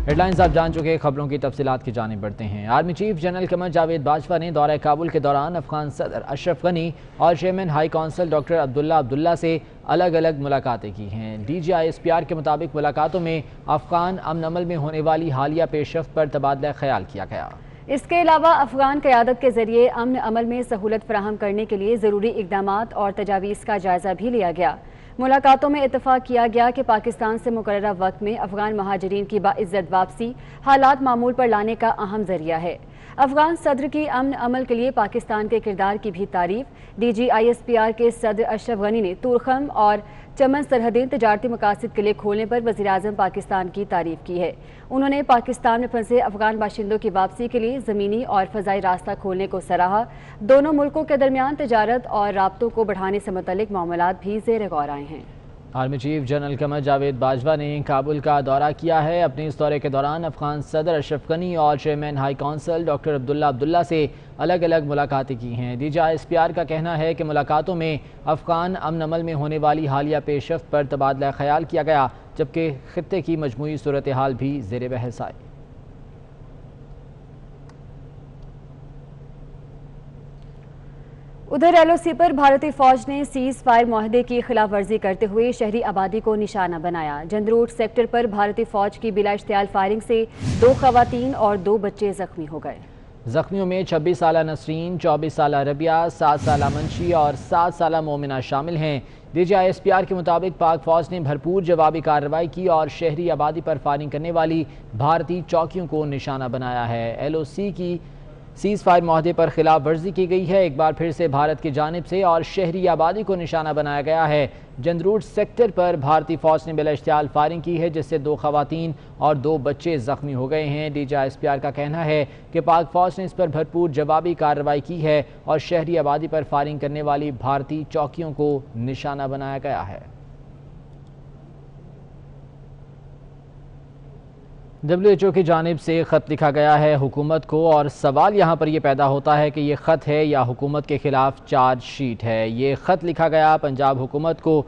Headlines आप जान चुके, खबरों की तफसीलात की जानिब बढ़ते हैं। Army chief general Qamar Javed Bajwa ने दौरा काबुल के दौरान अफगान सदर अशरफ गनी और chairman high council doctor Abdullah से अलग अलग मुलाकातें की हैं। DGISPR के मुताबिक मुलाकातों में अफगान अमन अमल में होने वाली हालिया पेशरफ्त पर तबादला ख्याल किया गया। इसके अलावा अफगान क़यादत के जरिए अमन अमल में सहूलत फराहम करने के लिए ज़रूरी इक़दामात और तजावीज़ का जायज़ा भी लिया गया। मुलाकातों में इत्तफाक किया गया कि पाकिस्तान से मुकर्ररा वक्त में अफगान महाजरीन की बाइज़्ज़त वापसी हालात मामूल पर लाने का अहम ज़रिया है। अफगान सदर की अमन अमल के लिए पाकिस्तान के किरदार की भी तारीफ DGISPR के सदर अशरफ गनी ने तुरखम और चमन सरहदें तजारती मकासद के लिए खोलने पर वज़ीर-ए-आज़म पाकिस्तान की तारीफ की है। उन्होंने पाकिस्तान में फंसे अफगान बाशिंदों की वापसी के लिए ज़मीनी और फ़ज़ाई रास्ता खोलने को सराहा। दोनों मुल्कों के दरमियान तजारत और राब्तों को बढ़ाने से मुतल्लिक मामलात भी ज़ेर गौर आए हैं। Army chief general Qamar Javed Bajwa ने काबुल का दौरा किया है। अपने इस दौरे के दौरान अफगान सदर अशरफ गनी और chairman high council doctor Abdullah से अलग अलग मुलाकातें की हैं। DGISPR का कहना है कि मुलाकातों में अफगान अमन अमल में होने वाली हालिया पेशरफ्त पर तबादला ख्याल किया गया, जबकि खित्ते की मजमूई सूरत हाल भी ज़ेर बहस आई। उधर LOC पर भारतीय फौज ने सीज फायर माहदे की खिलाफ वर्जी करते हुए शहरी आबादी को निशाना बनाया। जंदरोड सेक्टर पर भारतीय फौज की बिला इश्तियाल फायरिंग से 2 खवातीन और 2 बच्चे जख्मी हो गए। जख्मियों में 26 साला नसरीन, 24 साला रबिया, 7 साला मंशी और 7 साला मोमिना शामिल हैं। DGISPR के मुताबिक पाक फौज ने भरपूर जवाबी कार्रवाई की और शहरी आबादी पर फायरिंग करने वाली भारतीय चौकियों को निशाना बनाया है। LOC की सीज फायर माहदे पर खिलाफ वर्जी की गई है। एक बार फिर से भारत की जानिब से और शहरी आबादी को निशाना बनाया गया है। जंदरूड सेक्टर पर भारतीय फौज ने बिला इश्तियाल फायरिंग की है, जिससे 2 खवातीन और 2 बच्चे जख्मी हो गए हैं। DGISPR का कहना है कि पाक फौज ने इस पर भरपूर जवाबी कार्रवाई की है और शहरी आबादी पर फायरिंग करने वाली भारतीय चौकियों को निशाना बनाया गया है। WHO की जानिब से ख़त लिखा गया है हुकूमत को, और सवाल यहाँ पर यह पैदा होता है कि ये ख़त है या हुकूमत के ख़िलाफ़ चार्ज शीट है। ये ख़त लिखा गया पंजाब हुकूमत को,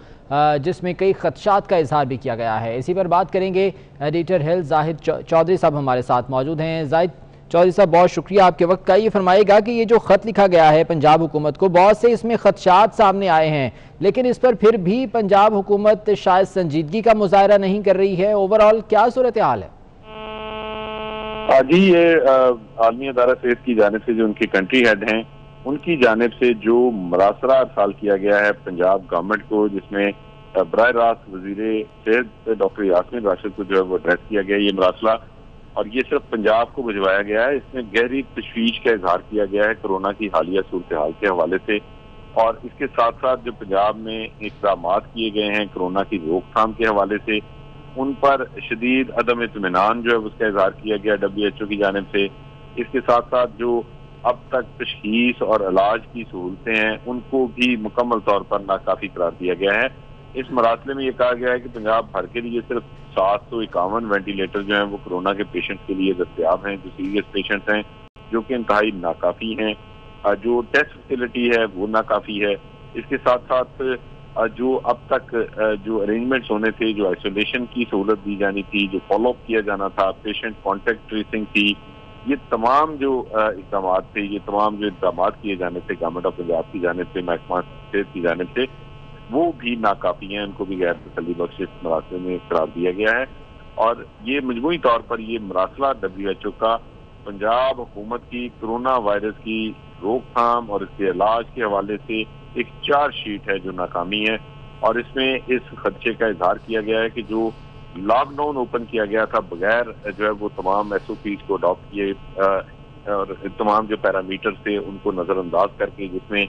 जिसमें कई ख़दशात का इजहार भी किया गया है। इसी पर बात करेंगे। एडिटर हेल्थ जाहिद चौधरी साहब हमारे साथ मौजूद हैं। जाहिद चौधरी साहब, बहुत शुक्रिया आपके वक्त का। ये फरमाइएगा कि ये जो ख़त लिखा गया है पंजाब हुकूमत को, बहुत से इसमें ख़दशात सामने आए हैं, लेकिन इस पर फिर भी पंजाब हुकूमत शायद संजीदगी का मुजाहरा नहीं कर रही है। ओवरऑल क्या सूरत हाल है? जी, ये आलमी अदारा सेहत की जानिब से जो उनके कंट्री हेड हैं, उनकी जानिब से जो मरासला अरसाल किया गया है पंजाब गवर्नमेंट को, जिसमें बराह रास्त वज़ीर सेहत डॉक्टर यास्मीन राशिद को जो है वो एड्रेस किया गया ये मरासला, और ये सिर्फ पंजाब को भिजवाया गया है। इसमें गहरी तशवीश का इजहार किया गया है कोरोना की हालिया सूरत हाल के हवाले से, और इसके साथ साथ जो पंजाब में इक़दाम किए गए हैं कोरोना की रोकथाम के हवाले से, उन पर शदीद अदम इत्मीनान जो है उसका इजहार किया गया WHO की जानिब से। इसके साथ साथ जो अब तक तशखीस और इलाज की सहूलतें हैं उनको भी मुकम्मल तौर पर नाकाफी करार दिया गया है। इस मरासले में यह कहा गया है कि पंजाब भर के लिए सिर्फ 751 वेंटिलेटर जो हैं वो कोरोना के पेशेंट के लिए दस्तयाब हैं, जो सीरियस पेशेंट्स हैं, जो कि इंतहाई नाकाफी हैं। जो टेस्ट फैसिलिटी है वो नाकाफी है। इसके साथ साथ जो अब तक जो अरेंजमेंट्स होने थे, जो आइसोलेशन की सहूलत दी जानी थी, जो फॉलोअप किया जाना था, पेशेंट कॉन्टेक्ट ट्रेसिंग थी, ये तमाम जो इक़दाम थे, ये तमाम जो इक़दाम किए जाने थे गवर्नमेंट ऑफ पंजाब की जानिब से, महकमा सेहत की जानिब से, वो भी नाकाफी हैं। उनको भी गैर तसल्ली बख्श इस मरासले में करार दिया गया है। और ये मजमूई तौर पर ये मरासला WHO का पंजाब हुकूमत की कोरोना वायरस की रोकथाम और इसके इलाज के हवाले से एक चार्ज शीट है जो नाकामी है। और इसमें इस खदशे का इजहार किया गया है कि जो लॉकडाउन ओपन किया गया था बगैर जो है वो तमाम SOPs को अडॉप्ट किए और तमाम जो पैरामीटर्स थे उनको नज़रअंदाज करके, जिसमें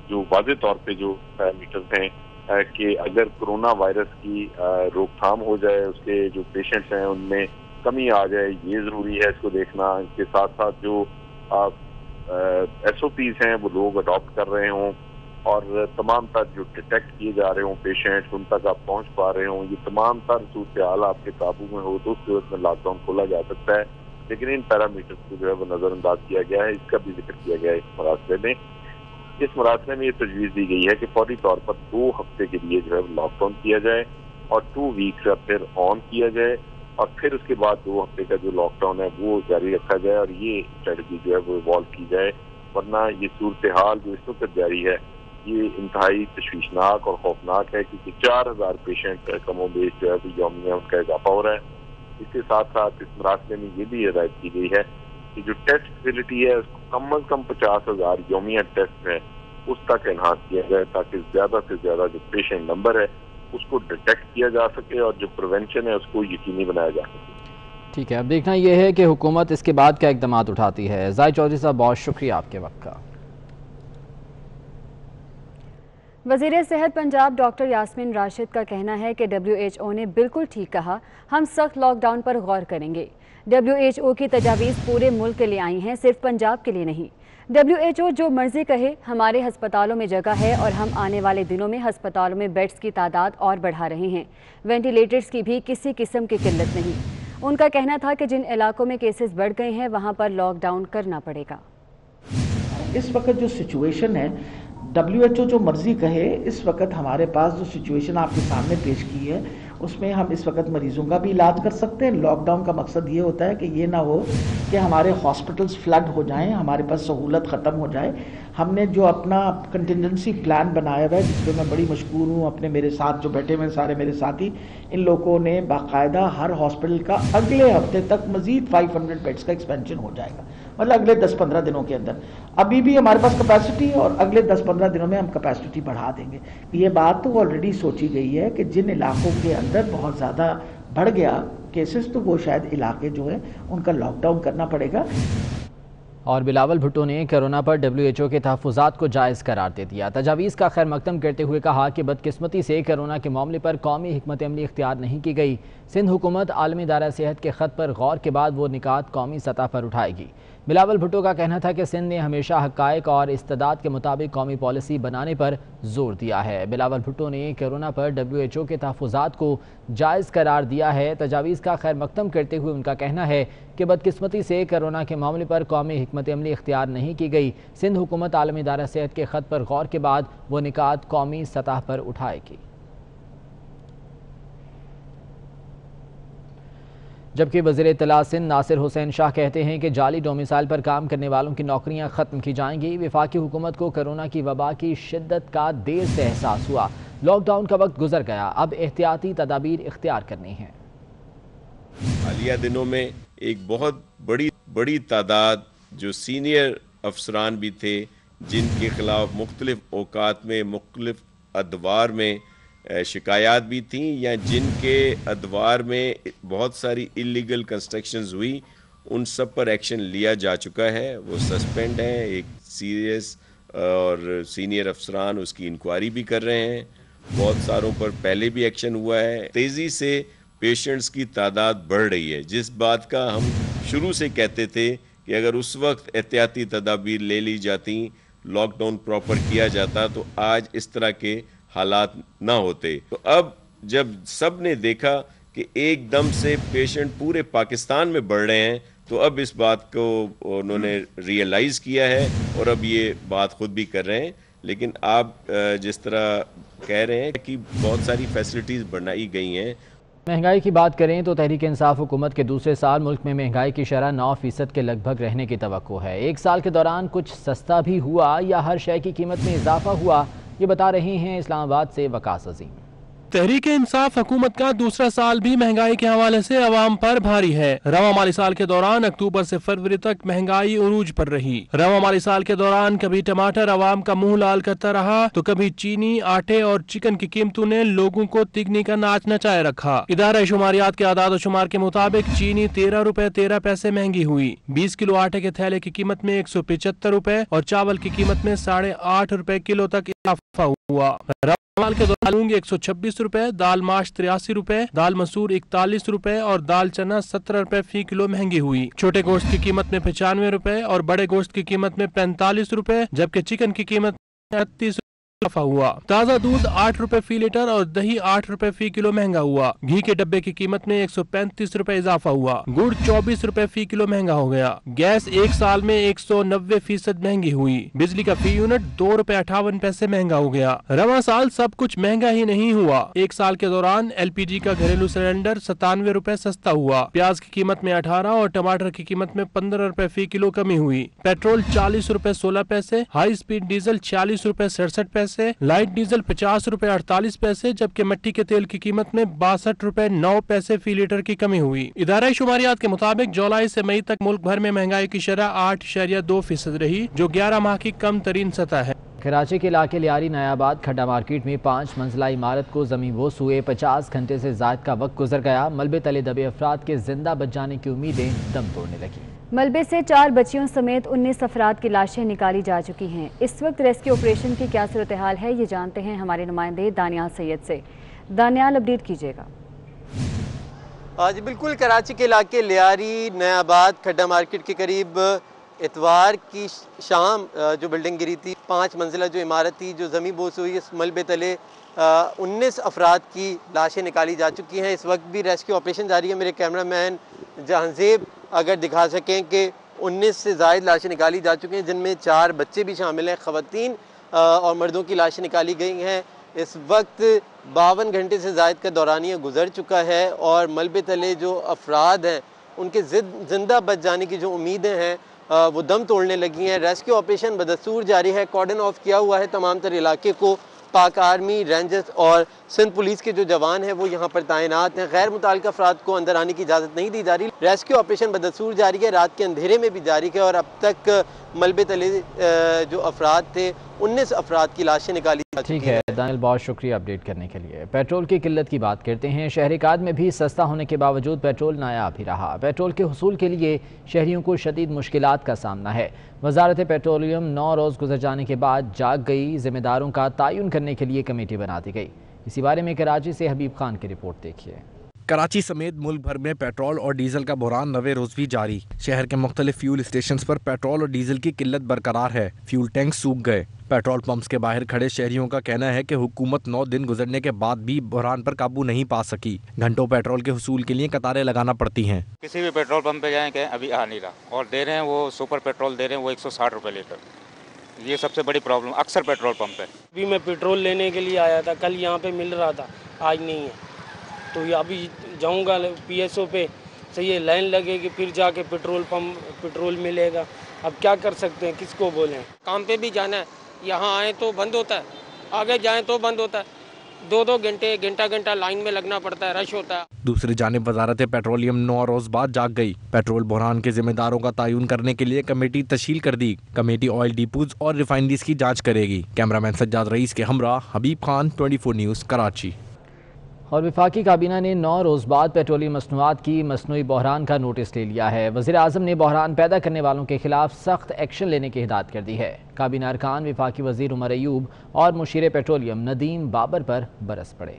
जो वाज़े तौर पे जो पैरामीटर्स हैं कि अगर कोरोना वायरस की रोकथाम हो जाए, उसके जो पेशेंट्स हैं उनमें कमी आ जाए, ये ज़रूरी है इसको देखना। इसके साथ साथ जो SOPs हैं वो लोग अडॉप्ट कर रहे हों, और तमाम तर जो डिटेक्ट किए जा रहे हों पेशेंट्स, उन तक आप पहुंच पा रहे हों, ये तमाम तर सूरत हाल आपके काबू में हो तो उस सूरत में लॉकडाउन खोला जा सकता है। लेकिन इन पैरामीटर्स को जो है वो नज़रअंदाज किया गया है, इसका भी जिक्र किया गया है इस मरासले में। इस मरासले में ये तजवीज़ दी गई है कि फौरी तौर पर 2 हफ्ते के लिए जो है लॉकडाउन किया जाए और 2 वीक्स फिर ऑन किया जाए, اور پھر اس کے بعد 2 ہفتے کا جو لاک ڈاؤن ہے وہ جاری رکھا جائے اور یہ اسٹریٹجی جو ہے وہ ایوالو کی جائے، ورنہ یہ صورتحال جو اس وقت جاری ہے یہ انتہائی تشویشناک اور خوفناک ہے، کیونکہ 4000 پیشنٹ کم و بیش جو ہے وہ یومیہ ان کا اضافہ ہو رہا ہے۔ اس کے ساتھ ساتھ اس مراسلے میں یہ بھی ہدایت کی گئی ہے کہ جو ٹیسٹ فیسلٹی ہے اس کو کم از کم 50,000 یومیہ ٹیسٹ ہے اس تک انہانس کیا جائے، تاکہ زیادہ سے زیادہ جو پیشنٹ نمبر ہے اس کو ڈیٹیکٹ کیا جا سکے اور جو پریونشن ہے اس کو یقینی بنایا جا سکے۔ ٹھیک ہے، اب دیکھنا یہ ہے کہ حکومت اس کے بعد کیا اقدامات اٹھاتی ہے۔ زاہد چودھری صاحب بہت شکریہ آپ کے وقت کا۔ وزیر صحت پنجاب ڈاکٹر یاسمین راشد کا کہنا ہے کہ WHO نے بالکل ٹھیک کہا، ہم سخت لاک ڈاؤن پر غور کریں گے۔ WHO کی تجاویز پورے ملک کے لیے آئی ہیں، صرف پنجاب کے لیے نہیں۔ WHO جو مرضی کہے، ہمارے ہسپتالوں میں جگہ ہے اور ہم آنے والے دنوں میں ہسپتالوں میں بیڈز کی تعداد اور بڑھا رہے ہیں۔ وینٹیلیٹرز کی بھی کسی قسم کی قلت نہیں۔ ان کا کہنا تھا کہ جن علاقوں میں کیسز بڑھ گئے ہیں وہاں پر لاک ڈاؤن کرنا پڑے گا۔ اس وقت جو سچویشن ہے WHO جو مرضی کہے، اس وقت ہمارے پاس جو سچویشن آپ کے سامنے پیش کی ہے اس میں ہم اس وقت مریضوں کا بھی علاج کر سکتے ہیں۔ لاک ڈاؤن کا مقصد یہ ہوتا ہے کہ یہ نہ ہو کہ ہمارے ہاسپٹلز فلڈ ہو جائیں، ہمارے پاس سہولت ختم ہو جائے۔ ہم نے جو اپنا کنٹینجنسی پلان بنایا ہوا ہے، جس پہ میں بڑی مشکور ہوں، اپنے میرے ساتھ جو بیٹھے ہوئے سارے میرے ساتھی، ان لوگوں نے باقاعدہ ہر ہاسپٹل کا اگلے ہفتے تک مزید 500 بیڈز کا ایکسپینشن ہو جائے گا، مطلب اگلے 10-15 دنوں کے اندر۔ ابھی بھی ہمارے پاس کیپیسٹی ہے اور اگلے 10-15 دنوں میں ہم کیپیسٹی بڑھا دیں گے۔ یہ بات تو آلریڈی سوچی گئی ہے کہ جن علاقوں کے اندر بہت زیادہ بڑھ گیا کیسز تو وہ شاید علاقے جو ہیں ان کا لاک ڈاؤن کرنا پڑے گا۔ اور بلاول بھٹو نے کرونا پر WHO کے تحفظات کو جائز قرار دے دیا۔ تجاویز کا خیر مقدم کرتے ہوئے کہا کہ بدقسمتی سے کرونا کے معاملے پر قومی حکمت عملی اختیار نہیں کی گئی۔ سندھ حکومت عالمی ادارہ صحت کے خط پر غور کے بعد وہ نکات قومی سطح پر اٹھائے گی۔ بلاول بھٹو کا کہنا تھا کہ سندھ نے ہمیشہ حقائق اور استعداد کے مطابق قومی پالیسی بنانے پر زور دیا ہے۔ بلاول بھٹو نے کرونا پر WHO کے تحفظات کو جائز قرار دیا ہے۔ تجاویز کا خیر مقدم کرتے ہوئے ان کا کہنا ہے کہ بدقسمتی سے کرونا کے معاملے پر قومی حکمت عملی اختیار نہیں کی گئی۔ سندھ حکومت عالمی ادارہ صحت کے خط پر غور کے بعد وہ نکات قومی سطح پر اٹھائے گی۔ جبکہ وزیر اطلاع سندھ ناصر حسین شاہ کہتے ہیں کہ جعلی ڈومیسائل پر کام کرنے والوں کی نوکریاں ختم کی جائیں گی۔ وفاقی حکومت کو کرونا کی وبا کی شدت کا دیر سے احساس ہوا، لاک ڈاؤن کا وقت گزر گیا، اب احتیاطی تدابیر اختیار کرنی ہیں۔ حالیہ دنوں میں ایک بہت بڑی تعداد جو سینئر افسران بھی تھے، جن کے خلاف مختلف اوقات میں مختلف ادوار میں شکایات بھی تھیں، یا جن کے ادوار میں بہت ساری اللیگل کنسٹرکشنز ہوئی، ان سب پر ایکشن لیا جا چکا ہے۔ وہ سسپینڈ ہیں، ایک سیریس اور سینئر افسران اس کی انکوائری بھی کر رہے ہیں، بہت ساروں پر پہلے بھی ایکشن ہوا ہے۔ تیزی سے پیشنٹس کی تعداد بڑھ رہی ہے، جس بات کا ہم شروع سے کہتے تھے کہ اگر اس وقت احتیاطی تدابیر لے لی جاتی، لاک ڈاؤن پراپر کیا جاتا، تو آج اس طرح کے حالات نہ ہوتے۔ تو اب جب سب نے دیکھا کہ ایک دم سے پیشنٹ پورے پاکستان میں بڑھ رہے ہیں، تو اب اس بات کو انہوں نے ریئلائز کیا ہے اور اب یہ بات خود بھی کر رہے ہیں۔ لیکن آپ جس طرح کہہ رہے ہیں کہ بہت ساری فیسلٹیز بنائی گئی ہیں۔ مہنگائی کی بات کریں تو تحریک انصاف حکومت کے دوسرے سال ملک میں مہنگائی کی شرح 9% کے لگ بھگ رہنے کی توقع ہے۔ ایک سال کے دوران کچھ سستا بھی ہوا یا ہر شے کی قیمت میں اضافہ ہوا، یہ بتا رہی ہیں اسلام آباد سے وقاص عظیم۔ تحریک انصاف حکومت کا دوسرا سال بھی مہنگائی کے حوالے سے عوام پر بھاری ہے۔ رواں مالی سال کے دوران اکتوبر سے فروری تک مہنگائی عروج پر رہی۔ رواں مالی سال کے دوران کبھی ٹماٹر عوام کا منہ لال کرتا رہا تو کبھی چینی، آٹے اور چکن کی قیمتوں نے لوگوں کو تگنی کا ناچ نچائے رکھا۔ ادارہ شماریات کے اعداد و شمار کے مطابق چینی 13 روپے 13 پیسے مہنگی ہوئی، 20 کلو آٹے کے تھیلے کی قیمت میں 175 روپے اور چاول کی قیمت میں 8.5 روپے کلو تک اضافہ ہوا۔ سال کے دوران مونگ 126 روپے، دال ماش 83 روپے، دال مسور 41 روپے اور دال چنا 17 روپے فی کلو مہنگی ہوئی۔ چھوٹے گوشت کی قیمت میں 95 روپے اور بڑے گوشت کی قیمت میں 45 روپے، جبکہ چکن کی قیمت 38 इजाफा हुआ। ताज़ा दूध 8 रुपए फी लीटर और दही 8 रुपए फी किलो महंगा हुआ। घी के डब्बे की कीमत में 135 रुपए इजाफा हुआ। गुड़ 24 रुपए फी किलो महंगा हो गया। गैस एक साल में 190% महंगी हुई। बिजली का फी यूनिट 2 रुपए 58 पैसे महंगा हो गया। रवां साल सब कुछ महंगा ही नहीं हुआ। एक साल के दौरान LPG का घरेलू सिलेंडर 97 रुपए सस्ता हुआ। प्याज की कीमत में 18 और टमाटर की कीमत में 15 रुपए फी किलो कमी हुई। पेट्रोल 40 रुपए 16 पैसे, हाई स्पीड डीजल 40 रुपए 67 पैसे, लाइट डीजल 50 रुपए 48 पैसे, जबकि मिट्टी के तेल की कीमत में 62 रुपए 9 पैसे फी लीटर की कमी हुई। इदारा शुमारियात के मुताबिक जुलाई से मई तक मुल्क भर में महंगाई की शरह 8.2% रही, जो 11 माह की कम तरीन सतह है। कराची के इलाके लियारी नयाबाद खड्डा मार्केट में 5 मंजिला इमारत को ज़मीन बोस हुए 50 घंटे से ज़ायद का वक्त गुजर गया। मलबे तले दबे अफराद के जिंदा बच जाने की उम्मीदें दम तोड़ने लगी। मलबे से 4 बच्चियों समेत 19 अफराद की लाशें निकाली जा चुकी हैं। इस वक्त रेस्क्यू ऑपरेशन की क्या सूरत हाल है, ये जानते हैं हमारे नुमाइंदे दानियाल सैयद से। दानियाल, अपडेट कीजिएगा। जी बिल्कुल, कराची के इलाके लियारी नयाबाद खड्डा मार्केट के करीब इतवार की शाम जो बिल्डिंग गिरी थी, 5 मंजिला जो इमारत थी जो ज़मीन बोस हुई, इस मलबे तले 19 अफराद की लाशें निकाली जा चुकी हैं। इस वक्त भी रेस्क्यू ऑपरेशन जारी है। मेरे कैमरामैन जहांजेब अगर दिखा सकें कि 19 से ज़ायद लाशें निकाली जा चुकी हैं, जिनमें 4 बच्चे भी शामिल हैं। ख़वातीन और मर्दों की लाशें निकाली गई हैं। इस वक्त 52 घंटे से ज़ायद का दौरानिया गुजर चुका है और मलबे तले जो अफराद हैं उनके जिंदा बच जाने की जो उम्मीदें हैं वो दम तोड़ने लगी हैं। रेस्क्यू ऑपरेशन बदस्तूर जारी है। कॉर्डन ऑफ किया हुआ है तमाम तर इलाके को। पाक आर्मी, रेंजर्स और सिंध पुलिस के जो जवान हैं वो यहाँ पर तैनात हैं। गैर मुताल्लिक़ अफराद को अंदर आने की इजाज़त नहीं दी जा रही। रेस्क्यू ऑपरेशन बदस्तूर जारी है, रात के अंधेरे में भी जारी है और अब तक मलबे तले जो अफराद थे 19 अफराद की लाशें निकाली जा चुकी हैं। ठीक है दानियल, बहुत शुक्रिया अपडेट करने के लिए। पेट्रोल की किल्लत की बात करते हैं। शहरी काद में भी सस्ता होने के बावजूद पेट्रोल नायाब ही रहा। पेट्रोल के हुसूल के लिए शहरियों को शदीद मुश्किलात का सामना है। वजारत पेट्रोलियम 9 रोज़ गुजर जाने के बाद जाग गई। जिम्मेदारों का तयन करने के लिए कमेटी बना दी गई। इसी बारे में कराची से हबीब खान की रिपोर्ट देखिए। कराची समेत मुल्क भर में पेट्रोल और डीजल का बहरान नवे रोज भी जारी। शहर के मुख्तलिफ फ्यूल स्टेशन पर पेट्रोल और डीजल की किल्लत बरकरार है। फ्यूल टैंक सूख गए। पेट्रोल पंप्स के बाहर खड़े शहरियों का कहना है कि हुकूमत 9 दिन गुजरने के बाद भी बहरान पर काबू नहीं पा सकी। घंटों पेट्रोल के हुसूल के लिए कतारें लगाना पड़ती हैं। किसी भी पेट्रोल पंप पे जाएं कि अभी आ नहीं रहा और दे रहे हैं वो सुपर पेट्रोल दे रहे हैं वो 160 रुपये लीटर। ये सबसे बड़ी प्रॉब्लम अक्सर पेट्रोल पंप है। अभी मैं पेट्रोल लेने के लिए आया था, कल यहाँ पे मिल रहा था, आज नहीं है। तो अभी जाऊँगा PSO पे, सही है, लाइन लगेगी फिर जाके पेट्रोल मिलेगा। अब क्या कर सकते हैं, किसको बोलें। काम पे भी जाना है, यहाँ आए तो बंद होता है, आगे जाएं तो बंद होता है। 2-2 घंटे घंटा लाइन में लगना पड़ता है, रश होता है। दूसरी जानिब वजारत पेट्रोलियम 9 रोज बाद जाग गई। पेट्रोल बहरान के जिम्मेदारों का तयन करने के लिए कमेटी तश्कील कर दी। कमेटी ऑयल डिपोज और रिफाइनरीज की जांच करेगी। कैमरामैन सज्जाद रईस के हमरा हबीब खान, 24 न्यूज़, कराची। और वफाकी काबीना ने 9 रोज़ बाद पेट्रोलियम मसनूआत की मसनूई बहरान का नोटिस ले लिया है। वज़ीर आज़म ने बहरान पैदा करने वालों के खिलाफ सख्त एक्शन लेने की हिदायत कर दी है। काबीना अरकान वफाकी वज़ीर उमर अयूब और मुशीर पेट्रोलियम नदीम बाबर पर बरस पड़े।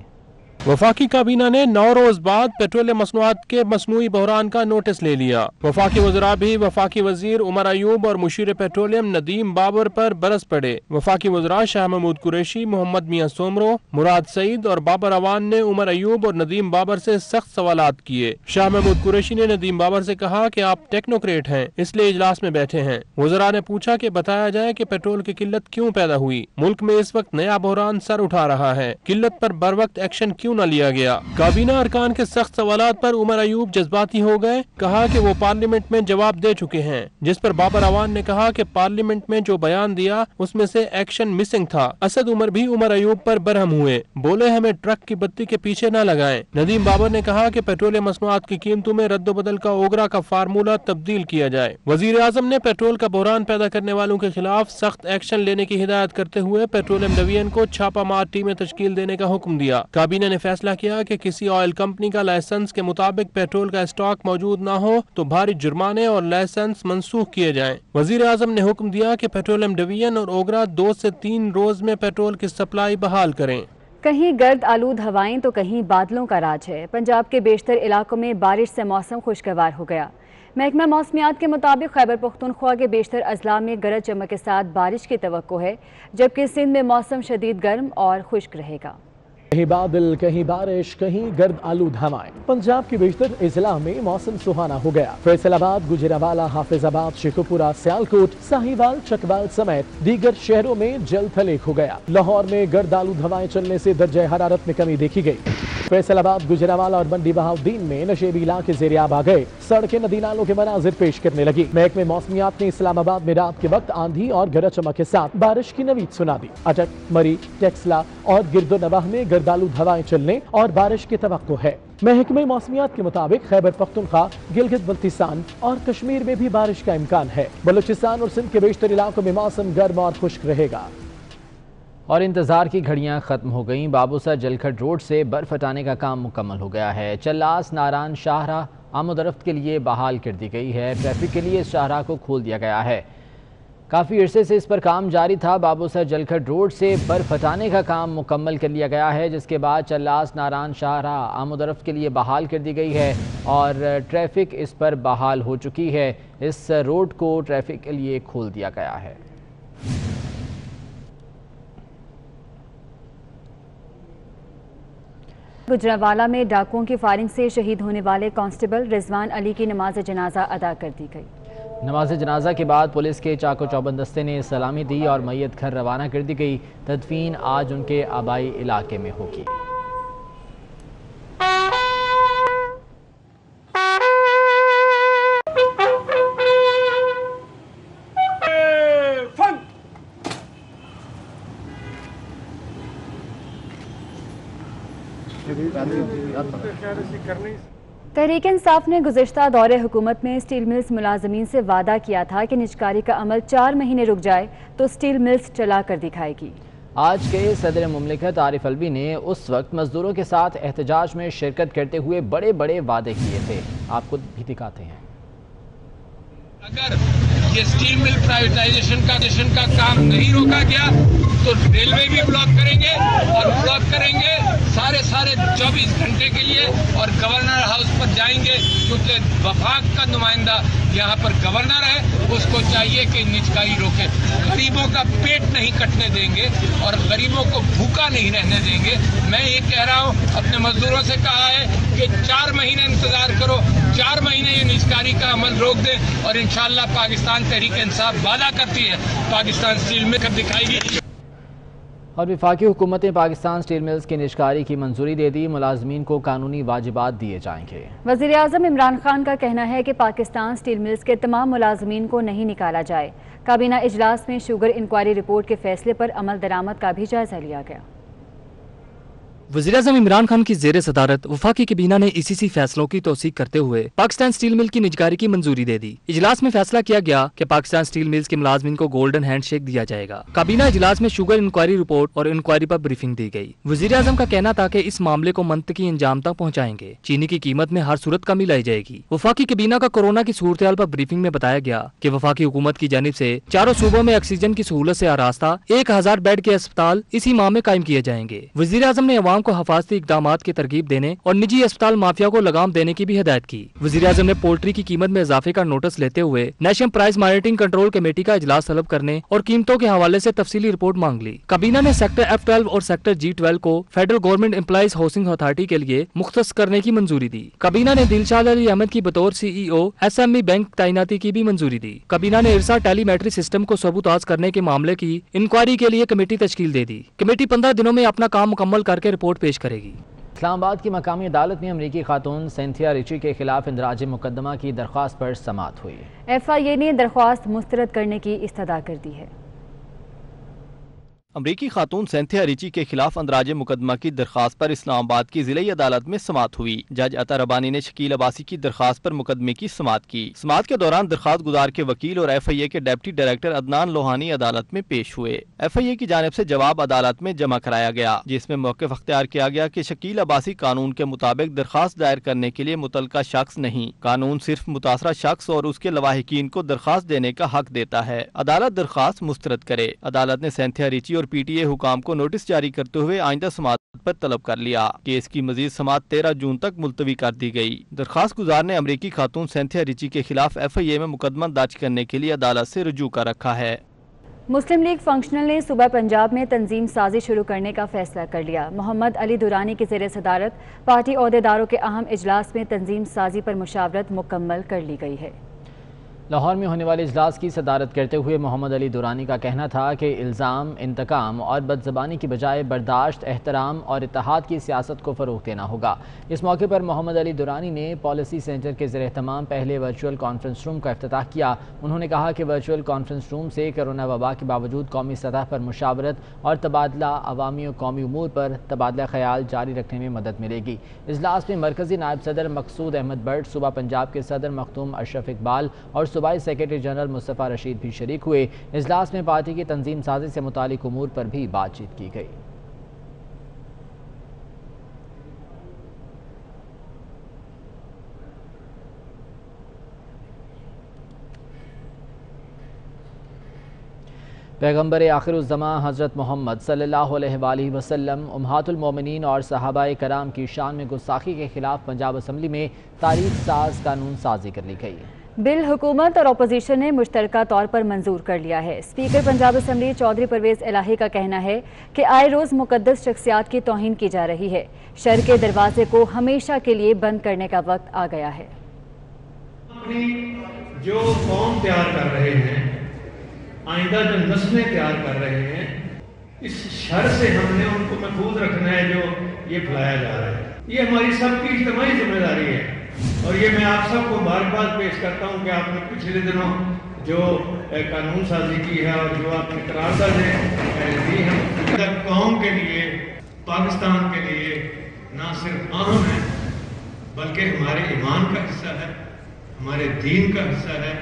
वफाकी काबीना ने 9 रोज बाद पेट्रोलियम मसनूआत के मसनूई बहरान का नोटिस ले लिया। वफाकी वज़रा भी वफाकी वज़ीर उमर अयूब और मुशीर पेट्रोलियम नदीम बाबर पर बरस पड़े। वफाकी वज़रा शाह महमूद कुरैशी, मोहम्मद मियां सोमरो, मुराद सईद और बाबर अवान ने उमर अयूब और नदीम बाबर से सख्त सवालात किए। शाह महमूद कुरैशी ने नदीम बाबर से कहा कि आप टेक्नोक्रेट हैं, इसलिए इजलास में बैठे हैं। वज़रा ने पूछा कि बताया जाए कि पेट्रोल की किल्लत क्यों पैदा हुई। मुल्क में इस वक्त नया बहरान सर उठा रहा है, किल्लत पर बर वक्त एक्शन क्यों न लिया गया। काबीना अरकान के सख्त सवालात पर उमर अयूब जज्बाती हो गए। कहा कि वो पार्लियामेंट में जवाब दे चुके हैं, जिस पर बाबर अवान ने कहा कि पार्लियामेंट में जो बयान दिया उसमें से एक्शन मिसिंग था। असद उमर भी उमर अयूब पर बरहम हुए, बोले हमें ट्रक की बत्ती के पीछे न लगाएं। नदीम बाबर ने कहा कि पेट्रोलियम मसनूआत की कीमतों में रद्दोबदल का ओगरा का फार्मूला तब्दील किया जाए। वजीर आजम ने पेट्रोल का बहरान पैदा करने वालों के खिलाफ सख्त एक्शन लेने की हिदायत करते हुए पेट्रोलियम डिवीजन को छापामार टीमें तश्कील देने का हुक्म दिया। काबीना ने फैसला किया कि किसी ऑयल कंपनी का लाइसेंस के मुताबिक पेट्रोल का स्टॉक मौजूद न हो तो भारी जुर्माने और लाइसेंस मनसूख किए जाएं। वजीर आजम ने हुक्म दिया कि पेट्रोलियम डिवीजन और ओगरा 2 से 3 रोज में पेट्रोल की सप्लाई बहाल करें। کہیں گرد آلود ہوائیں تو کہیں بادلوں کا راج ہے۔ پنجاب کے بیشتر علاقوں میں بارش سے موسم خوشگوار ہو گیا۔ محکمہ موسمیات کے مطابق خیبر پختونخوا کے بیشتر اضلاع میں گرج چمک کے ساتھ بارش کی توقع ہے، جبکہ سندھ میں موسم شدید گرم اور خشک رہے گا۔ کہیں بادل، کہیں بارش، کہیں گرد آلود ہوائیں۔ پنجاب کے بیشتر اضلاع میں موسم سہانا ہو گیا۔ فیصل آباد، گجرانوالہ، حافظ آباد، شیخوپورہ، سیالکوٹ، ساہیوال، چکوال سمیت دیگر شہروں میں جل تھل ہو گیا۔ لاہور میں گرد آلود ہوائیں چلنے سے درجہ حرارت میں کمی دیکھی گئی۔ فیصل آباد، گجرانوالہ اور منڈی بہاؤالدین میں نشیبی علاقے زیر آب آ گئے۔ سڑکیں ندی نالوں کے مناظر پیش کرنے لگی۔ محکمہ موسمیات نے اسلام آباد میں رات کے وقت آندھی اور گرج چمک کے ساتھ بارش کی نوید سنا دی۔ اٹک، مری، ٹیکسلا اور گرد و نواح میں گرد آلود ہوائیں چلنے اور بارش کی توقع ہے۔ محکمہ موسمیات کے مطابق خیبر پختونخوا، گلگت بلتستان اور کشمیر میں بھی بارش کا امکان ہے۔ بلوچستان اور سندھ کے بیشتر علاقوں میں موسم گرم اور خشک رہے گا۔ اور انتظار کی گھڑیاں ختم ہو گئیں۔ بابوسر جلکھڈ روڈ سے برف ہٹانے کا کام مکمل ہو گیا ہے۔ چلاس ناران شاہراہ آمد و رفت کے لیے بحال کر دی گئی ہے۔ ٹریفک کے لیے اس شاہراہ کو کھول دیا گیا ہے۔ کافی عرصے سے اس پر کام جاری تھا۔ بابوسر جلکھڈ روڈ سے برف ہٹانے کا کام مکمل کر لیا گیا ہے، جس کے بعد چلاس ناران شاہراہ آمد و رفت کے لیے بحال کر دی گئی ہے اور ٹریفک اس پر بحال ہو چکی ہے۔ اس روڈ کو ٹریفک کے لیے کھول دیا گیا ہے۔ گجرانوالہ میں ڈاکوؤں کی فائرنگ سے شہید ہونے والے کانسٹیبل رضوان علی کی نماز جنازہ ادا کر دی گئی۔ نماز جنازہ کے بعد پولیس کے چاق و چوبند دستے نے سلامی دی اور میت گھر روانہ کر دی گئی۔ تدفین آج ان کے آبائی علاقے میں ہوگی۔ تحریک انصاف نے گزشتہ دور حکومت میں اسٹیل ملز ملازمین سے وعدہ کیا تھا کہ نجکاری کا عمل 4 مہینے رک جائے تو اسٹیل ملز چلا کر دکھائے گی۔ آج کے صدر مملکت عارف الوی نے اس وقت مزدوروں کے ساتھ احتجاج میں شرکت کرتے ہوئے بڑے بڑے وعدے کیے تھے۔ آپ کو بھی دکھاتے ہیں۔ اگر یہ اسٹیل مل پرائیویٹائزیشن کا کام نہیں روکا گیا تو ریلوے بھی بلاک کریں گے اور بلاک کریں گے سارے 24 گھنٹے کے لیے اور گورنر ہاؤس پر جائیں گے، کیونکہ وفاق کا نمائندہ یہاں پر گورنر ہے، اس کو چاہیے کہ نجکاری روکے۔ غریبوں کا پیٹ نہیں کٹنے دیں گے اور غریبوں کو بھوکا نہیں رہنے دیں گے۔ میں یہ کہہ رہا ہوں، اپنے مزدوروں سے کہا ہے کہ 4 مہینے انتظار کرو، 4 مہینے یہ نجکاری کا عمل روک دیں اور انشاءاللہ پاکستان تحریک انصاف وعدہ کرتی ہے پاکستان اسٹیل مل کر دکھائے گی۔ اور وفاقی حکومتیں پاکستان اسٹیل ملز کی نجکاری کی منظوری دے دی۔ ملازمین کو قانونی واجبات دیے جائیں گے۔ وزیر اعظم عمران خان کا کہنا ہے کہ پاکستان اسٹیل ملز کے تمام ملازمین کو نہیں نکالا جائے۔ کابینہ اجلاس میں شوگر انکوائری رپورٹ کے فیصلے پر عمل درآمد کا بھی جائزہ لیا گیا۔ وزیراعظم عمران خان کی زیر صدارت وفاقی کابینہ نے ECC فیصلوں کی توثیق کرتے ہوئے پاکستان اسٹیل مل کی نجکاری کی منظوری دے دی۔ اجلاس میں فیصلہ کیا گیا کہ پاکستان اسٹیل ملز کے ملازمین کو گولڈن ہینڈ شیک دیا جائے گا۔ کابینہ اجلاس میں شوگر انکوائری رپورٹ اور انکوائری پر بریفنگ دی گئی۔ وزیراعظم کا کہنا تھا کہ اس معاملے کو منطقی انجام تک پہنچائیں گے۔ چینی کی قیمت میں ہر صورت کمی لائی جائے گی۔ وفاقی کابینہ کا کورونا کی صورتحال پر بریفنگ میں بتایا گیا کہ وفاقی حکومت کی جانب سے چاروں صوبوں میں آکسیجن کی سہولت سے آراستہ 1000 بیڈ کے اسپتال اسی ماہ میں قائم کیے جائیں گے۔ وزیراعظم نے عوام کو حفاظتی اقدامات کی ترغیب دینے اور نجی اسپتال مافیا کو لگام دینے کی بھی ہدایت کی۔ وزیراعظم نے پولٹری کی قیمت میں اضافے کا نوٹس لیتے ہوئے national price monitoring control committee کا اجلاس طلب کرنے اور قیمتوں کے حوالے سے تفصیلی رپورٹ مانگ لی۔ کابینہ نے سیکٹر F12 اور سیکٹر G12 کو federal government employees housing authority کے لیے مختص کرنے کی منظوری دی۔ کابینہ نے دلشاد علی احمد کی بطور CEO SME بینک تعیناتی کی بھی منظوری دی۔ کابینہ نے ارسا ٹیلی میٹری سسٹم کو ثبوتاز کرنے کے معاملے کی انکوائری کے لیے کمیٹی تشکیل دے دی۔ کمیٹی 15 دنوں میں اپنا کام مکمل کر کے رپورٹ پیش کرے گی۔ اسلام آباد کی مقامی عدالت میں امریکی خاتون سینتھیا ریچی کے خلاف اندراج مقدمہ کی درخواست پر سماعت ہوئی۔ FIA نے درخواست مسترد کرنے کی استدعا کر دی ہے۔ امریکی خاتون سینتھیا ریچی کے خلاف اندراج مقدمہ کی درخواست پر اسلام آباد کی ضلعی عدالت میں سماعت ہوئی۔ جج عطا ربانی نے شکیل عباسی کی درخواست پر مقدمے کی سماعت کی۔ سماعت کے دوران درخواست گزار کے وکیل اور FIA کے ڈپٹی ڈائریکٹر عدنان لوہانی عدالت میں پیش ہوئے۔ FIA کی جانب سے جواب عدالت میں جمع کرایا گیا، جس میں موقف اختیار کیا گیا کہ شکیل عباسی قانون کے مطابق درخواست دائر کرنے کے لیے متعلقہ شخص نہیں، قانون صرف متاثرہ شخص اور اس کے لواحقین کو درخواست دینے کا حق دیتا ہے۔ عدالت درخواست مسترد کرے۔ عدالت نے سینتھیا ریچی और PTA हुकाम को नोटिस जारी करते हुए आइंदा समाअत पर तलब कर लिया। केस की मजीद समाअत 13 जून तक मुलतवी कर दी गई। दरखास्त गुजार ने अमरीकी खातून सिंथिया रिची के खिलाफ FIA में मुकदमा दर्ज करने के लिए अदालत से रुजू कर रखा है। मुस्लिम लीग फंक्शनल ने सूबा पंजाब में तंजीम साजी शुरू करने का फैसला कर लिया। मोहम्मद अली दुरानी की ज़ेर सदारत पार्टी ओहदेदारों के अहम इजलास में तंजीम साजी पर मुशावरत मुकम्मल कर ली गई है। लाहौर में होने वाले इजलास की सदारत करते हुए मोहम्मद अली दुरानी का कहना था कि इल्ज़ाम, इंतकाम और बदज़बानी की बजाय बर्दाश्त, एहतराम और इत्तेहाद की सियासत को फ़रोग़ देना होगा। इस मौके पर मोहम्मद अली दुरानी ने पॉलिसी सेंटर के ज़ेर-ए-एहतमाम पहले वर्चुअल कॉन्फ्रेंस रूम का इफ्तिताह किया। उन्होंने कहा कि वर्चुअल कॉन्फ्रेंस रूम से कोरोना वबा के बावजूद कौमी सतह पर मुशावरत और तबादला, अवामी और कौमी उमूर पर तबादला ख्याल जारी रखने में मदद मिलेगी। इजलास में मरकज़ी नायब सदर मकसूद अहमद बट, सूबा पंजाब के सदर मखदूम अशरफ इकबाल और सूबाई सेक्रेटरी जनरल मुस्तफ़ा रशीद भी शरीक हुए। इजलास में पार्टी की तंजीम साजी से मुतालिक उमूर पर भी बातचीत की गई। पैगम्बर आखिरुज़्ज़मा हज़रत मोहम्मद सल्लल्लाहु अलैहि वसल्लम, उम्महातुल मोमिनीन और सहाबाए कराम की शान में गुस्ताखी के खिलाफ पंजाब असम्बली में तारीख साज कानून साजी कर ली गई। बिल हुकूमत और अपोजिशन ने मुश्तरका तौर पर मंजूर कर लिया है। स्पीकर पंजाब असम्बली चौधरी परवेज़ इलाही का कहना है कि आए रोज़ मुकद्दस शख्सियात की तौहीन की जा रही है। शर के दरवाजे को हमेशा के लिए बंद करने का वक्त आ गया है। जो कौम तैयार कर रहे हैं, आइंदा जो नस्लें तैयार कर रहे हैं, इस शर से हमने उनको महफूज रखना है जो ये फैलाया जा रहा है। ये हमारी सबकी इज्तिमाई जिम्मेदारी है और ये मैं आप सबको बार बार पेश करता हूँ कि आपने पिछले दिनों जो कानून साजी की है और जो आपने करारदादें दी हैं, कौम के लिए, पाकिस्तान के लिए ना सिर्फ अहम है बल्कि हमारे ईमान का हिस्सा है, हमारे दीन का हिस्सा है।